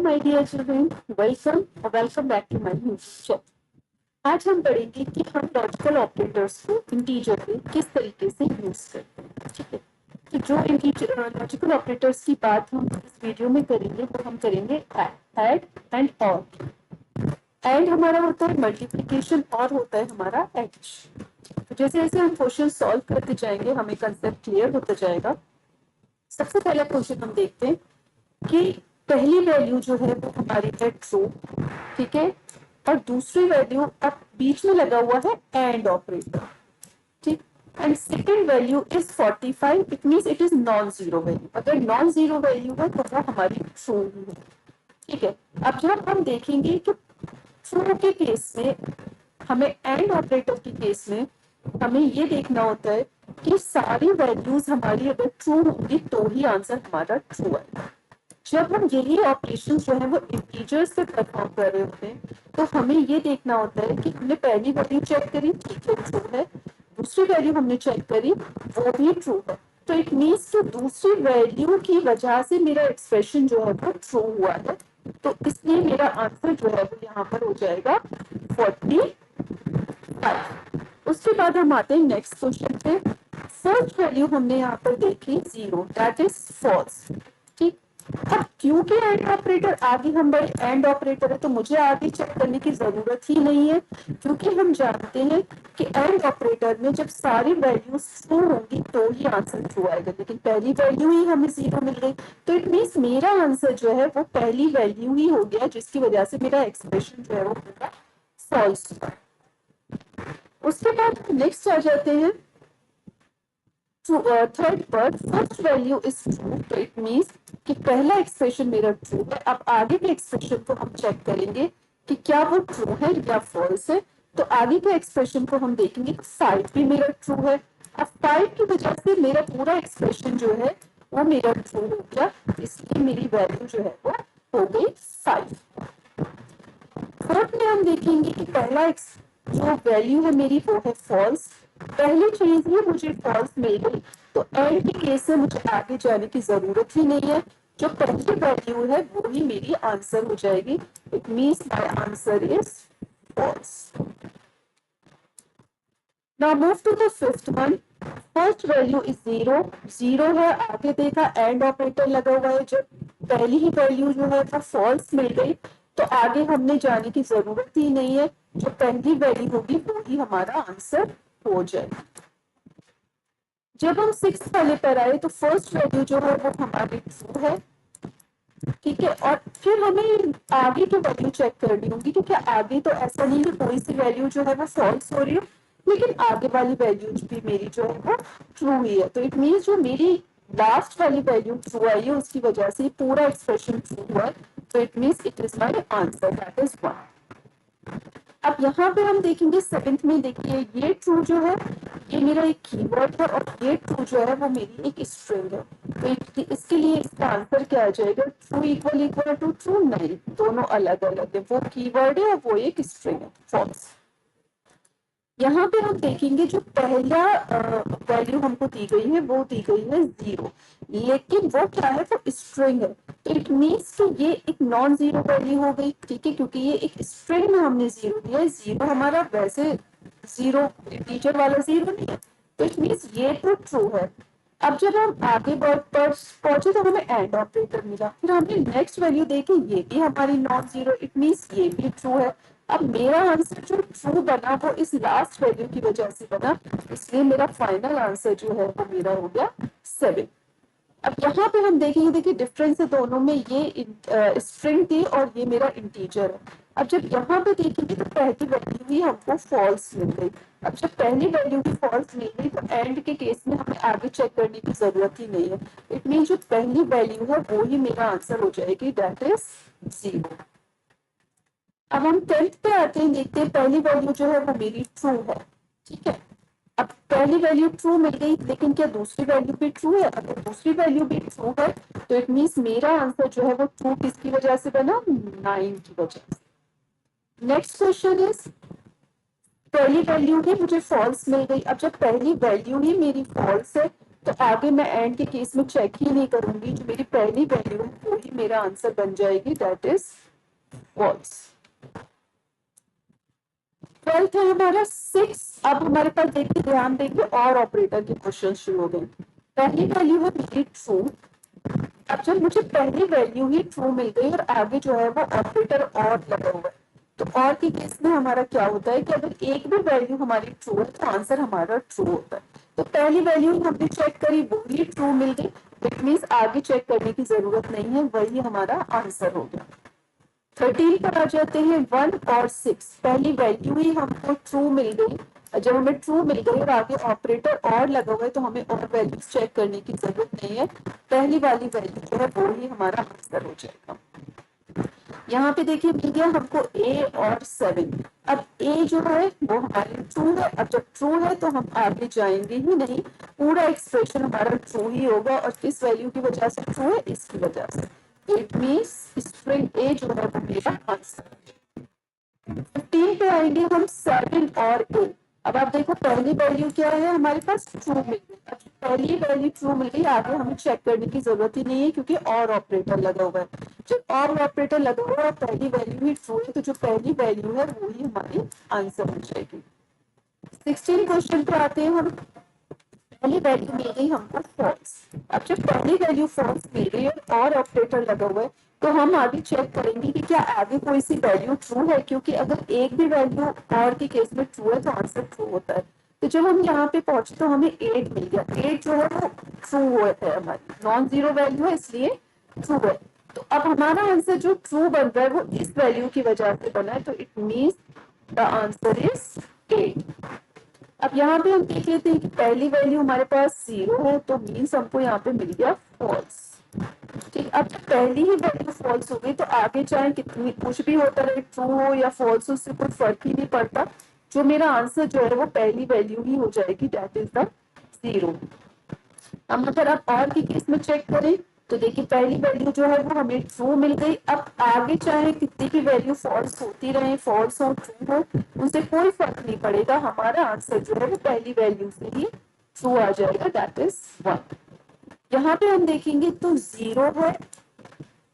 My dear children, welcome back to my YouTube. आज हम पढ़ेंगे कि हम लॉजिकल ऑपरेटर्स को इंटीजर पे किस तरीके से यूज करते हैं। ठीक है, तो जो लॉजिकल ऑपरेटर्स की बात हम इस वीडियो में करेंगे वो हम करेंगे ऐड एंड और। एंड हमारा होता है मल्टीप्लिकेशन और होता है हमारा एडिशन। तो जैसे जैसे हम क्वेश्चन सॉल्व करते जाएंगे हमें कंसेप्ट क्लियर होता जाएगा। सबसे पहला क्वेश्चन हम देखते हैं कि पहली वैल्यू जो है वो हमारी है ट्रू, ठीक है, और दूसरी वैल्यू अब बीच में लगा हुआ है एंड ऑपरेटर, ठीक, and second value is 45, it means it is non zero value. अगर नॉन जीरो वैल्यू है तो वो हमारी ट्रू ही है, ठीक है। अब जब हम देखेंगे कि ट्रू के केस में हमें एंड ऑपरेटर के केस में हमें ये देखना होता है कि सारी वैल्यूज हमारी अगर ट्रू होंगी तो ही आंसर हमारा ट्रू आएगा। जब हम यही ऑपरेशन जो है वो इंटीजर्स पे परफॉर्म कर रहे होते हैं तो हमें ये देखना होता है कि हमने पहली वैल्यू चेक करी, ठीक है, ट्रू है, दूसरी वैल्यू हमने चेक करी, वो भी ट्रू है। तो इट मीन्स कि दूसरी वैल्यू की वजह से मेरा एक्सप्रेशन जो है वो ट्रू हुआ है, तो इसलिए मेरा आंसर जो है वो यहाँ पर हो जाएगा 45। उसके बाद हम आते हैं नेक्स्ट क्वेश्चन पे। फर्स्ट वैल्यू हमने यहाँ पर देखी 0, दैट इज फॉल्स, ठीक। अब क्योंकि एंड ऑपरेटर आगे हमारे एंड ऑपरेटर है तो मुझे आगे चेक करने की जरूरत ही नहीं है, क्योंकि हम जानते हैं कि एंड ऑपरेटर में जब सारी वैल्यूज ट्रू होंगी तो ही आंसर ट्रू आएगा, लेकिन पहली वैल्यू ही हमें 0 मिल गई, तो इट मीन्स मेरा आंसर जो है वो पहली वैल्यू ही हो गया, जिसकी वजह से मेरा एक्सप्रेशन जो है वो पूरा फॉल्स हुआ। उसके बाद नेक्स्ट आ जाते हैं थर्ड पर, फर्स्ट वैल्यू इज ट्रू, तो इट मीन्स कि पहला एक्सप्रेशन मेरा ट्रू है। अब आगे के एक्सप्रेशन को हम चेक करेंगे कि क्या वो ट्रू है या फॉल्स है। तो आगे के एक्सप्रेशन को हम देखेंगे, 5 भी मेरा ट्रू है। अब 5 की वजह से मेरा पूरा एक्सप्रेशन जो है वो मेरा ट्रू हो गया, इसलिए मेरी वैल्यू जो है वो हो गई 5। फोर्थ में हम देखेंगे कि पहला जो वैल्यू है मेरी वो है फॉल्स, पहली चीज ही मुझे फॉल्स मिल गई, तो एंड के केस से मुझे आगे जाने की जरूरत ही नहीं है, जो पहली वैल्यू है वो ही मेरी आंसर हो जाएगी। It means my answer is false. Now move to the fifth one. First value is 0, 0 है, आगे देखा एंड ऑपरेटर लगा हुआ है, जब पहली ही वैल्यू जो है वो फॉल्स मिल गई तो आगे हमने जाने की जरूरत ही नहीं है, जो पहली वैल्यू होगी वो ही हमारा आंसर हो जाएगा। जब हम 6 वाले पर आए तो फर्स्ट वैल्यू जो है वो हमारी ट्रू है, ठीक है, और फिर हमें आगे की वैल्यू चेक करनी होगी, क्योंकि आगे तो ऐसा नहीं है कोई सी वैल्यू जो है वो फॉल्स हो रही है, लेकिन आगे वाली वैल्यू भी मेरी जो है वो ट्रू ही है, तो इट मीन्स जो मेरी लास्ट वाली वैल्यू ट्रू आई है उसकी वजह से पूरा एक्सप्रेशन ट्रू हुआ है, तो it means it is my answer, that is 1। अब यहाँ पे हम देखेंगे सेवेंथ में, देखिए ये ट्रू जो है ये मेरा एक कीवर्ड है और ये ट्रू जो है वो मेरी एक स्ट्रिंग है, तो इसके लिए इसका आंसर क्या आ जाएगा, true equal equal to true, नहीं, दोनों अलग अलग है, वो कीवर्ड है और वो एक स्ट्रिंग है, फॉल्स। यहाँ पे हम देखेंगे जो पहला वैल्यू हमको दी गई है वो दी गई है 0, लेकिन वो क्या है, वो स्ट्रिंग है, तो इट मीन्स कि ये एक नॉन जीरो वैल्यू हो गई, ठीक है, क्योंकि ये एक स्ट्रिंग में हमने 0 दिया है, 0 हमारा वैसे 0 टीचर वाला 0 नहीं है, तो इट मीन्स ये तो ट्रू है। अब जब हम आगे वर्ड पर पहुंचे तो हमें एंड ऑपरेटर मिला, फिर हमने नेक्स्ट वैल्यू देखी, ये भी हमारी नॉन जीरो, इट मीन्स ये भी ट्रू है। अब मेरा आंसर जो ट्रू बना वो इस लास्ट वैल्यू की वजह से बना, इसलिए मेरा फाइनल आंसर जो है वो मेरा हो गया 7। अब यहाँ पे हम देखेंगे, देखिए डिफरेंस है दोनों में, ये स्ट्रिंग थी और ये मेरा इंटीजर है। अब जब यहाँ पे देखेंगे तो पहली वैल्यू ही हमको फॉल्स मिल गई। अब जब पहली वैल्यू भी फॉल्स मिल गई तो एंड के केस में हमें आगे चेक करने की जरूरत ही नहीं है, इट मीन जो पहली वैल्यू है वो ही मेरा आंसर हो जाएगी, दैट इज 0। अब हम 10th पे आते हैं, देखते हैं पहली वैल्यू जो है वो मेरी ट्रू है, ठीक है। अब पहली वैल्यू ट्रू मिल गई, लेकिन क्या दूसरी वैल्यू भी ट्रू है, अगर दूसरी वैल्यू भी ट्रू है तो इट मीन्स मेरा आंसर जो है वो ट्रू किसकी वजह से बना, 9 की वजह से। नेक्स्ट क्वेश्चन इज, पहली वैल्यू ही मुझे फॉल्स मिल गई, अब जब पहली वैल्यू ही मेरी फॉल्स है तो आगे मैं एंड के केस में चेक ही नहीं करूंगी, जो मेरी पहली वैल्यू है वो ही मेरा आंसर बन जाएगी, दैट इज फॉल्स। 12th है हमारा 6। अब हमारे पास देखिए, ध्यान देंगे और ऑपरेटर के क्वेश्चन शुरू हो गए। पहली वैल्यू है मेरी ट्रू। अब जब मुझे पहली वैल्यू ही ट्रू मिल गई और आगे जो है वो ऑपरेटर और लगा हुआ है, तो और के केस में हमारा क्या होता है कि अगर एक भी वैल्यू हमारी ट्रू है तो आंसर हमारा ट्रू होता है। तो पहली वैल्यू हमने चेक करी, वो ही ट्रू मिल गई, इट मीन्स आगे चेक करने की जरूरत नहीं है, वही हमारा आंसर हो गया। 13 पर आ जाते हैं। 1 और 6, पहली वैल्यू ही हमको ट्रू मिल गई। जब हमें ट्रू मिल गई और आगे ऑपरेटर और लगा हुआ है तो हमें और वैल्यूज चेक करने की जरूरत नहीं है, पहली वाली वैल्यू जो है वो ही हमारा आंसर हो जाएगा। यहाँ पे देखिए मिल गया हमको a और 7। अब a जो है वो हमारी ट्रू है। अब जब ट्रू है तो हम आगे जाएंगे ही नहीं, पूरा एक्सप्रेशन हमारा ट्रू ही होगा। और किस वैल्यू की वजह से ट्रू है? इसकी वजह से। इट मीन्स स्ट्रिंग a जो है वो मेरा आंसर। 15 पे आएंगे हम 7 और 8। अब आप देखो पहली वैल्यू क्या है हमारे पास, ट्रू मिल गई। अब पहली वैल्यू ट्रू मिल गई, आगे हमें चेक करने की जरूरत ही नहीं है क्योंकि और ऑपरेटर लगा हुआ है। जब और ऑपरेटर लगा हुआ है और पहली वैल्यू ही ट्रू है तो जो पहली वैल्यू है वो ही हमारी आंसर हो जाएगी। 16 क्वेश्चन पे आते हैं हम। पहली वैल्यू मिल गई हमको फॉल्स। अब जब पहली वैल्यू फॉल्स मिल गई और ऑपरेटर लगा हुआ है तो हम आगे चेक करेंगे कि क्या आगे कोई सी वैल्यू ट्रू है, क्योंकि अगर एक भी वैल्यू और के केस में ट्रू है तो आंसर ट्रू होता है। तो जब हम यहाँ पे पहुंचे तो हमें 8 मिल गया। 8 जो है वो ट्रू है, हमारी नॉन जीरो वैल्यू है इसलिए ट्रू है। तो अब हमारा आंसर जो ट्रू बन रहा है वो इस वैल्यू की वजह से बना है, तो it means the answer is 8। अब यहाँ पे हम देख लेते हैं कि पहली वैल्यू हमारे पास 0 है, तो मीन्स हमको यहाँ पे मिल गया फॉल्स। ठीक, अब पहली ही वैल्यू फॉल्स हो गई तो आगे चाहे कितनी कुछ भी होता रहे, ट्रू हो या फॉल्स हो, उससे कोई फर्क ही नहीं पड़ता। जो मेरा आंसर जो है वो पहली वैल्यू ही हो जाएगी, दैट इज द 0। अब अगर आप और के केस में चेक करें तो देखिए पहली वैल्यू जो है वो हमें ट्रू मिल गई। अब आगे चाहे कितनी भी वैल्यू फॉल्स होती रहे, फॉल्स हो ट्रू हो, उनसे कोई फर्क नहीं पड़ेगा, हमारा आंसर जो है वो पहली वैल्यू से ही ट्रू आ जाएगा, दैट इज 1। यहाँ पे हम देखेंगे तो 0 है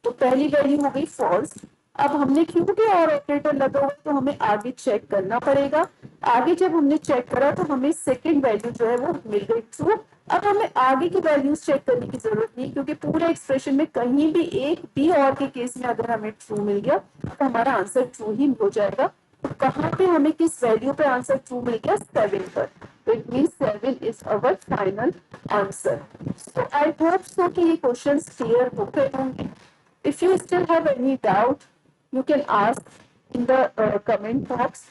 तो पहली वैल्यू हो गई फॉल्स। अब हमने क्योंकि और ऑपरेटर लगा हुआ तो हमें आगे चेक करना पड़ेगा। आगे जब हमने चेक करा तो हमें सेकंड वैल्यू जो है वो मिल गई ट्रू। अब हमें आगे की वैल्यूज चेक करने की जरूरत नहीं, क्योंकि पूरे एक्सप्रेशन में कहीं भी एक भी और के केस में अगर हमें ट्रू मिल गया तो हमारा आंसर ट्रू ही हो जाएगा। तो कहाँ पे हमें किस वैल्यू पे आंसर ट्रू मिल गया? 7 पर। तो it means 7 is our final answer. So I hope so कि ये क्वेश्चन क्लियर हो गए होंगे। If you still have any doubt, you can ask in the comment box.